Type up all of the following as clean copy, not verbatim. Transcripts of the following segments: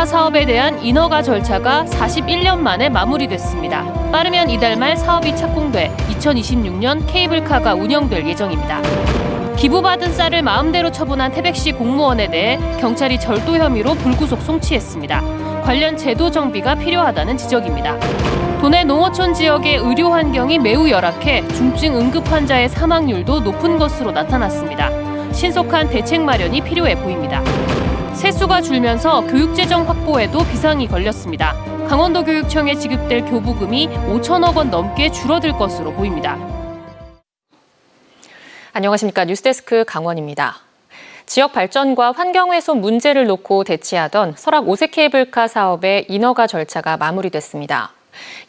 케이블카 사업에 대한 인허가 절차가 41년 만에 마무리됐습니다. 빠르면 이달 말 사업이 착공돼 2026년 케이블카가 운영될 예정입니다. 기부받은 쌀을 마음대로 처분한 태백시 공무원에 대해 경찰이 절도 혐의로 불구속 송치했습니다. 관련 제도 정비가 필요하다는 지적입니다. 도내 농어촌 지역의 의료 환경이 매우 열악해 중증 응급 환자의 사망률도 높은 것으로 나타났습니다. 신속한 대책 마련이 필요해 보입니다. 세수가 줄면서 교육재정 확보에도 비상이 걸렸습니다. 강원도교육청에 지급될 교부금이 5천억 원 넘게 줄어들 것으로 보입니다. 안녕하십니까. 뉴스데스크 강원입니다. 지역 발전과 환경훼손 문제를 놓고 대치하던 설악 오색케이블카 사업의 인허가 절차가 마무리됐습니다.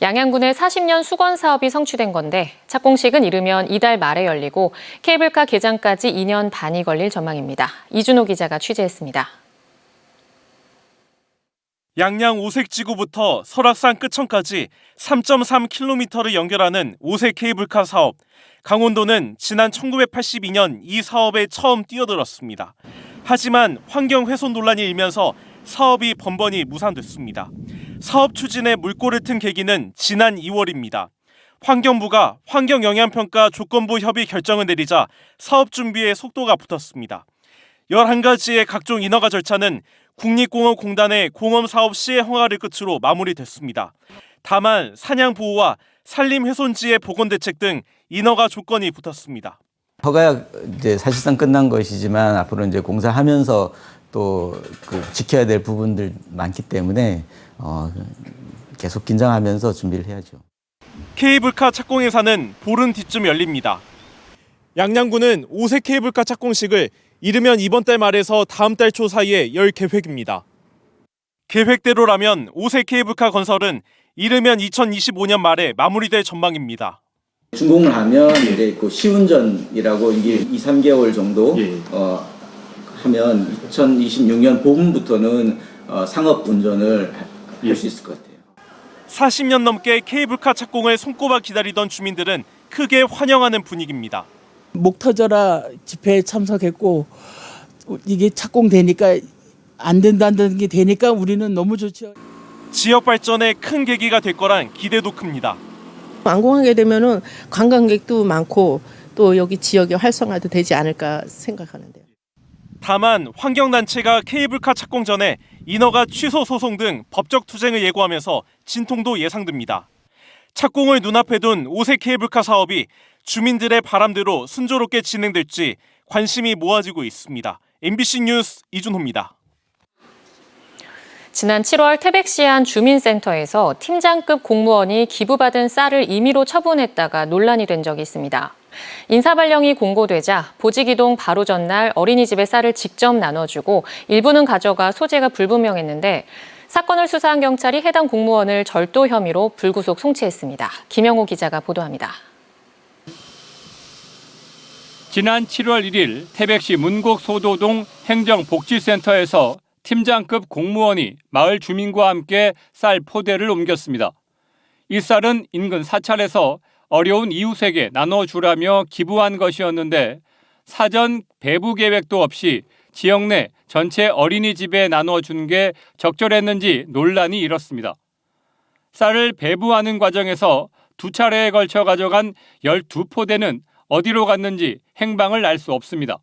양양군의 40년 수건 사업이 성취된 건데 착공식은 이르면 이달 말에 열리고 케이블카 개장까지 2년 반이 걸릴 전망입니다. 이준호 기자가 취재했습니다. 양양 오색지구부터 설악산 끝천까지 3.3km를 연결하는 오색 케이블카 사업. 강원도는 지난 1982년 이 사업에 처음 뛰어들었습니다. 하지만 환경훼손 논란이 일면서 사업이 번번이 무산됐습니다. 사업 추진에 물꼬를 튼 계기는 지난 2월입니다. 환경부가 환경영향평가 조건부 협의 결정을 내리자 사업 준비에 속도가 붙었습니다. 11가지의 각종 인허가 절차는 국립공원공단의 공원사업 시행 허가를 끝으로 마무리됐습니다. 다만 사냥보호와 산림훼손지의 복원대책 등 인허가 조건이 붙었습니다. 허가야 이제 사실상 끝난 것이지만 앞으로 이제 공사하면서 또 지켜야 될 부분들 많기 때문에 계속 긴장하면서 준비를 해야죠. 케이블카 착공 행사는 보름 뒤쯤 열립니다. 양양군은 오색 케이블카 착공식을 이르면 이번 달 말에서 다음 달 초 사이에 열 계획입니다. 계획대로라면 오색 케이블카 건설은 이르면 2025년 말에 마무리될 전망입니다. 준공을 하면 이제 그 시운전이라고 이게 2-3개월 정도 하면 2026년 봄부터는 상업 운전을 할 수 있을 것 같아요. 40년 넘게 케이블카 착공을 손꼽아 기다리던 주민들은 크게 환영하는 분위기입니다. 목 터져라 집회에 참석했고 이게 착공되니까 안 된다는 게 되니까 우리는 너무 좋죠. 지역 발전에 큰 계기가 될 거란 기대도 큽니다. 완공하게 되면은 관광객도 많고 또 여기 지역의 활성화도 되지 않을까 생각하는데요. 다만 환경단체가 케이블카 착공 전에 인허가 취소 소송 등 법적 투쟁을 예고하면서 진통도 예상됩니다. 착공을 눈앞에 둔 오색 케이블카 사업이 주민들의 바람대로 순조롭게 진행될지 관심이 모아지고 있습니다. MBC 뉴스 이준호입니다. 지난 7월 태백시의 한 주민센터에서 팀장급 공무원이 기부받은 쌀을 임의로 처분했다가 논란이 된 적이 있습니다. 인사발령이 공고되자 보직이동 바로 전날 어린이집에 쌀을 직접 나눠주고 일부는 가져가 소재가 불분명했는데 사건을 수사한 경찰이 해당 공무원을 절도 혐의로 불구속 송치했습니다. 김영호 기자가 보도합니다. 지난 7월 1일 태백시 문곡소도동 행정복지센터에서 팀장급 공무원이 마을 주민과 함께 쌀 포대를 옮겼습니다. 이 쌀은 인근 사찰에서 어려운 이웃에게 나눠주라며 기부한 것이었는데 사전 배부 계획도 없이 지역 내 전체 어린이집에 나눠준 게 적절했는지 논란이 일었습니다. 쌀을 배부하는 과정에서 2차례에 걸쳐 가져간 12포대는 어디로 갔는지 행방을 알 수 없습니다.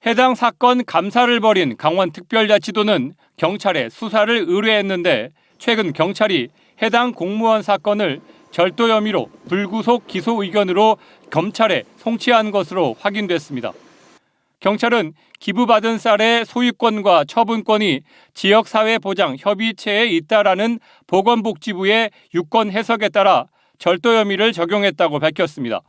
해당 사건 감사를 벌인 강원특별자치도는 경찰에 수사를 의뢰했는데 최근 경찰이 해당 공무원 사건을 절도 혐의로 불구속 기소 의견으로 검찰에 송치한 것으로 확인됐습니다. 경찰은 기부받은 쌀의 소유권과 처분권이 지역사회보장협의체에 있다라는 보건복지부의 유권 해석에 따라 절도 혐의를 적용했다고 밝혔습니다.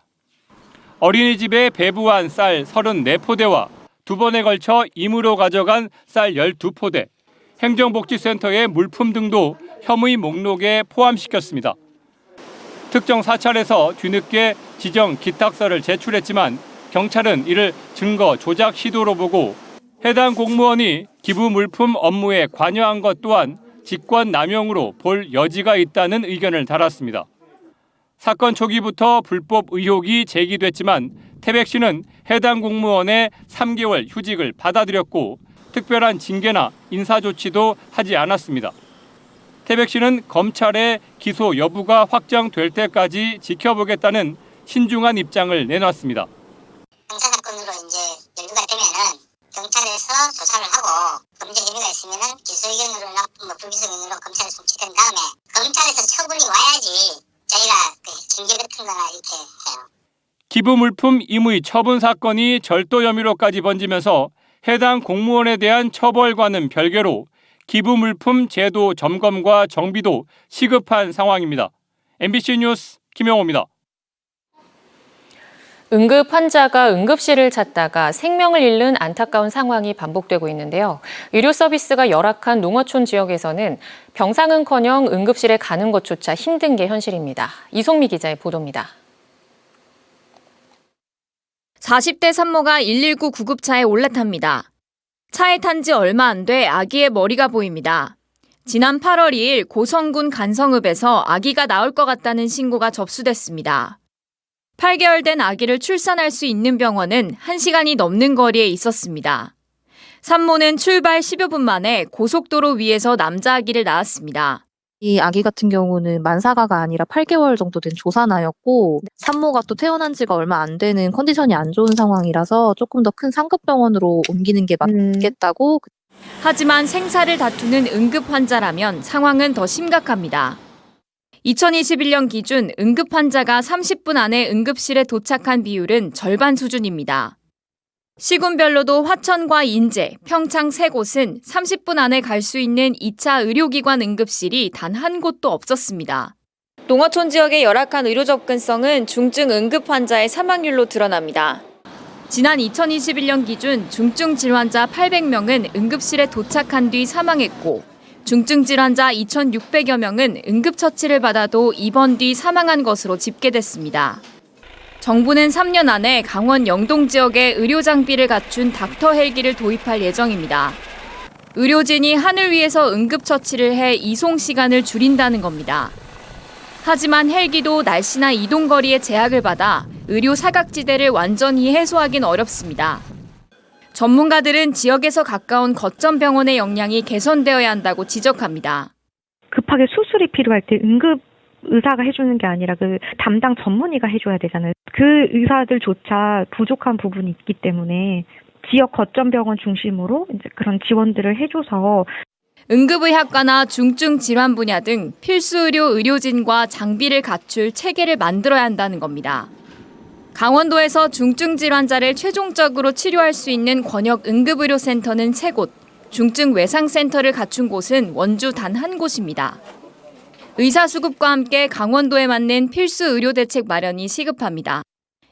어린이집에 배부한 쌀 34포대와 2번에 걸쳐 임의로 가져간 쌀 12포대, 행정복지센터의 물품 등도 혐의 목록에 포함시켰습니다. 특정 사찰에서 뒤늦게 지정 기탁서를 제출했지만 경찰은 이를 증거 조작 시도로 보고 해당 공무원이 기부 물품 업무에 관여한 것 또한 직권 남용으로 볼 여지가 있다는 의견을 달았습니다. 사건 초기부터 불법 의혹이 제기됐지만 태백시는 해당 공무원의 3개월 휴직을 받아들였고 특별한 징계나 인사 조치도 하지 않았습니다. 태백 씨는 검찰의 기소 여부가 확정될 때까지 지켜보겠다는 신중한 입장을 내놨습니다. 형사 사건으로 이제 연루가 되면은 경찰에서 조사를 하고 범죄 혐의가 있으면은 기소 의견으로나 불기소 의견으로 검찰에 송치된 다음에 검찰에서 처분이 와야지 저희가 징계 같은 거나 이렇게 해요. 기부 물품 임의 처분 사건이 절도 혐의로까지 번지면서 해당 공무원에 대한 처벌과는 별개로 기부 물품 제도 점검과 정비도 시급한 상황입니다. MBC 뉴스 김영호입니다. 응급 환자가 응급실을 찾다가 생명을 잃는 안타까운 상황이 반복되고 있는데요. 의료 서비스가 열악한 농어촌 지역에서는 병상은커녕 응급실에 가는 것조차 힘든 게 현실입니다. 이송미 기자의 보도입니다. 40대 산모가 119 구급차에 올라탑니다. 차에 탄 지 얼마 안 돼 아기의 머리가 보입니다. 지난 8월 2일 고성군 간성읍에서 아기가 나올 것 같다는 신고가 접수됐습니다. 8개월 된 아기를 출산할 수 있는 병원은 1시간이 넘는 거리에 있었습니다. 산모는 출발 10여 분 만에 고속도로 위에서 남자 아기를 낳았습니다. 이 아기 같은 경우는 만사가가 아니라 8개월 정도 된 조산아였고 산모가 또 태어난 지가 얼마 안 되는 컨디션이 안 좋은 상황이라서 조금 더 큰 상급병원으로 옮기는 게 맞겠다고. 하지만 생사를 다투는 응급 환자라면 상황은 더 심각합니다. 2021년 기준 응급 환자가 30분 안에 응급실에 도착한 비율은 절반 수준입니다. 시군별로도 화천과 인제, 평창 3곳은 30분 안에 갈 수 있는 2차 의료기관 응급실이 단 한 곳도 없었습니다. 농어촌 지역의 열악한 의료 접근성은 중증 응급 환자의 사망률로 드러납니다. 지난 2021년 기준 중증 질환자 800명은 응급실에 도착한 뒤 사망했고 중증 질환자 2,600여 명은 응급처치를 받아도 입원 뒤 사망한 것으로 집계됐습니다. 정부는 3년 안에 강원 영동 지역에 의료 장비를 갖춘 닥터 헬기를 도입할 예정입니다. 의료진이 하늘 위에서 응급처치를 해 이송 시간을 줄인다는 겁니다. 하지만 헬기도 날씨나 이동 거리의 제약을 받아 의료 사각지대를 완전히 해소하긴 어렵습니다. 전문가들은 지역에서 가까운 거점 병원의 역량이 개선되어야 한다고 지적합니다. 급하게 수술이 필요할 때 응급 의사가 해주는 게 아니라 그 담당 전문의가 해줘야 되잖아요. 그 의사들조차 부족한 부분이 있기 때문에 지역 거점 병원 중심으로 이제 그런 지원들을 해줘서 응급의학과나 중증 질환 분야 등 필수 의료 의료진과 장비를 갖출 체계를 만들어야 한다는 겁니다. 강원도에서 중증 질환자를 최종적으로 치료할 수 있는 권역 응급의료센터는 3곳, 중증 외상센터를 갖춘 곳은 원주 단 한 곳입니다. 의사 수급과 함께 강원도에 맞는 필수 의료 대책 마련이 시급합니다.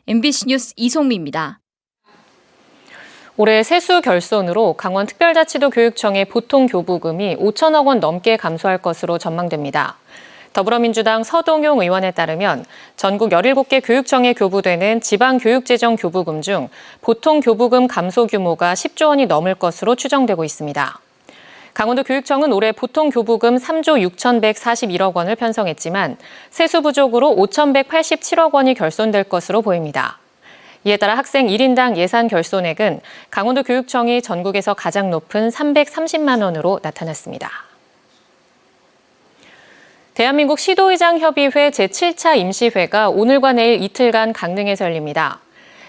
MBC 뉴스 이송미입니다. 올해 세수 결손으로 강원특별자치도 교육청의 보통교부금이 5천억 원 넘게 감소할 것으로 전망됩니다. 더불어민주당 서동용 의원에 따르면 전국 17개 교육청에 교부되는 지방교육재정 교부금 중 보통교부금 감소 규모가 10조 원이 넘을 것으로 추정되고 있습니다. 강원도 교육청은 올해 보통교부금 3조 6,141억 원을 편성했지만 세수 부족으로 5,187억 원이 결손될 것으로 보입니다. 이에 따라 학생 1인당 예산 결손액은 강원도 교육청이 전국에서 가장 높은 330만 원으로 나타났습니다. 대한민국 시도의장협의회 제7차 임시회가 오늘과 내일 이틀간 강릉에서 열립니다.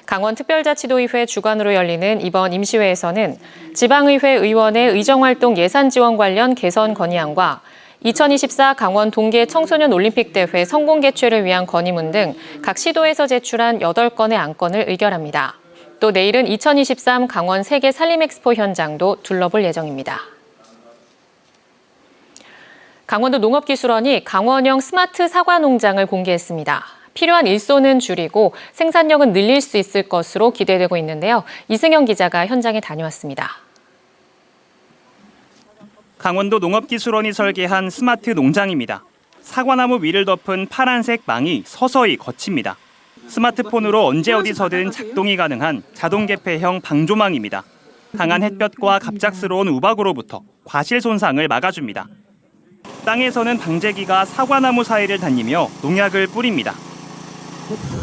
강원특별자치도의회 주관으로 열리는 이번 임시회에서는 지방의회 의원의 의정활동 예산 지원 관련 개선 건의안과 2024 강원 동계 청소년 올림픽대회 성공 개최를 위한 건의문 등 각 시도에서 제출한 8건의 안건을 의결합니다. 또 내일은 2023 강원 세계 산림 엑스포 현장도 둘러볼 예정입니다. 강원도 농업기술원이 강원형 스마트 사과 농장을 공개했습니다. 필요한 일손은 줄이고 생산력은 늘릴 수 있을 것으로 기대되고 있는데요. 이승영 기자가 현장에 다녀왔습니다. 강원도 농업기술원이 설계한 스마트 농장입니다. 사과나무 위를 덮은 파란색 망이 서서히 걷힙니다. 스마트폰으로 언제 어디서든 작동이 가능한 자동 개폐형 방조망입니다. 강한 햇볕과 갑작스러운 우박으로부터 과실 손상을 막아줍니다. 땅에서는 방제기가 사과나무 사이를 다니며 농약을 뿌립니다.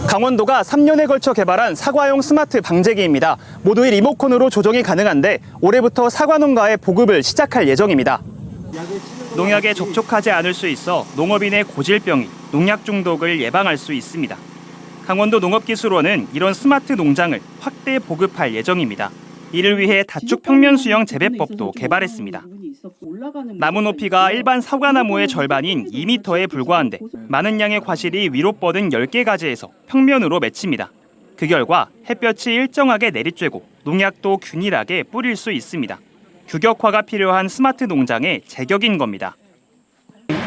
강원도가 3년에 걸쳐 개발한 사과용 스마트 방제기입니다. 모두의 리모컨으로 조정이 가능한데 올해부터 사과 농가에 보급을 시작할 예정입니다. 농약에 접촉하지 않을 수 있어 농업인의 고질병이 농약 중독을 예방할 수 있습니다. 강원도 농업기술원은 이런 스마트 농장을 확대 보급할 예정입니다. 이를 위해 다축 평면 수형 재배법도 개발했습니다. 나무 높이가 일반 사과나무의 절반인 2m에 불과한데 많은 양의 과실이 위로 뻗은 10개 가지에서 평면으로 맺힙니다. 그 결과 햇볕이 일정하게 내리쬐고 농약도 균일하게 뿌릴 수 있습니다. 규격화가 필요한 스마트 농장의 제격인 겁니다.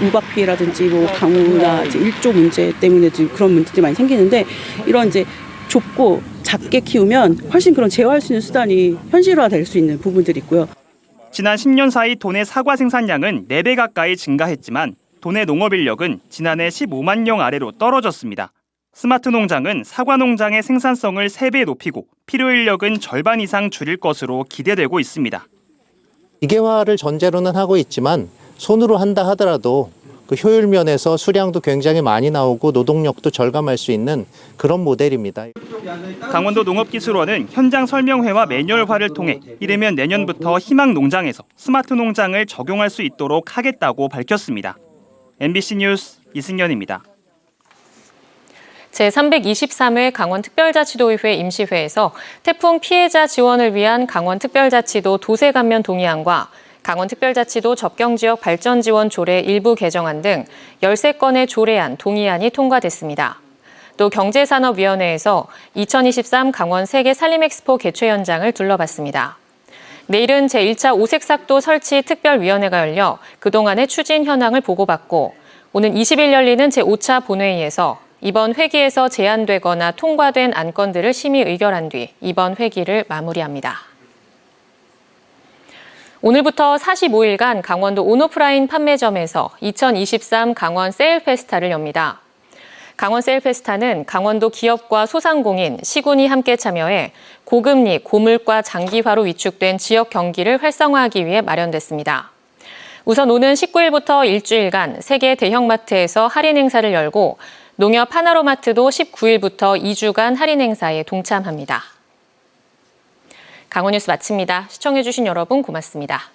우박 피해라든지 뭐 강우나 이제 일조 문제 때문에 지금 그런 문제들이 많이 생기는데 이런 이제 좁고 작게 키우면 훨씬 그런 제어할 수 있는 수단이 현실화될 수 있는 부분들이 있고요. 지난 10년 사이 도내 사과 생산량은 4배 가까이 증가했지만 도내 농업 인력은 지난해 15만 명 아래로 떨어졌습니다. 스마트 농장은 사과 농장의 생산성을 3배 높이고 필요 인력은 절반 이상 줄일 것으로 기대되고 있습니다. 기계화를 전제로는 하고 있지만 손으로 한다 하더라도 그 효율 면에서 수량도 굉장히 많이 나오고 노동력도 절감할 수 있는 그런 모델입니다. 강원도 농업기술원은 현장 설명회와 매뉴얼화를 통해 이르면 내년부터 희망 농장에서 스마트 농장을 적용할 수 있도록 하겠다고 밝혔습니다. MBC 뉴스 이승현입니다. 제323회 강원특별자치도의회 임시회에서 태풍 피해자 지원을 위한 강원특별자치도 도세감면 동의안과 강원특별자치도 접경지역 발전지원 조례 일부 개정안 등 13건의 조례안, 동의안이 통과됐습니다. 또 경제산업위원회에서 2023 강원 세계 산림엑스포 개최 현장을 둘러봤습니다. 내일은 제1차 오색삭도 설치 특별위원회가 열려 그동안의 추진 현황을 보고받고 오는 20일 열리는 제5차 본회의에서 이번 회기에서 제안되거나 통과된 안건들을 심의 의결한 뒤 이번 회기를 마무리합니다. 오늘부터 45일간 강원도 온오프라인 판매점에서 2023 강원 세일페스타를 엽니다. 강원 세일페스타는 강원도 기업과 소상공인, 시군이 함께 참여해 고금리, 고물가 장기화로 위축된 지역 경기를 활성화하기 위해 마련됐습니다. 우선 오는 19일부터 일주일간 3개 대형마트에서 할인 행사를 열고 농협 하나로마트도 19일부터 2주간 할인 행사에 동참합니다. 강원뉴스 마칩니다. 시청해주신 여러분 고맙습니다.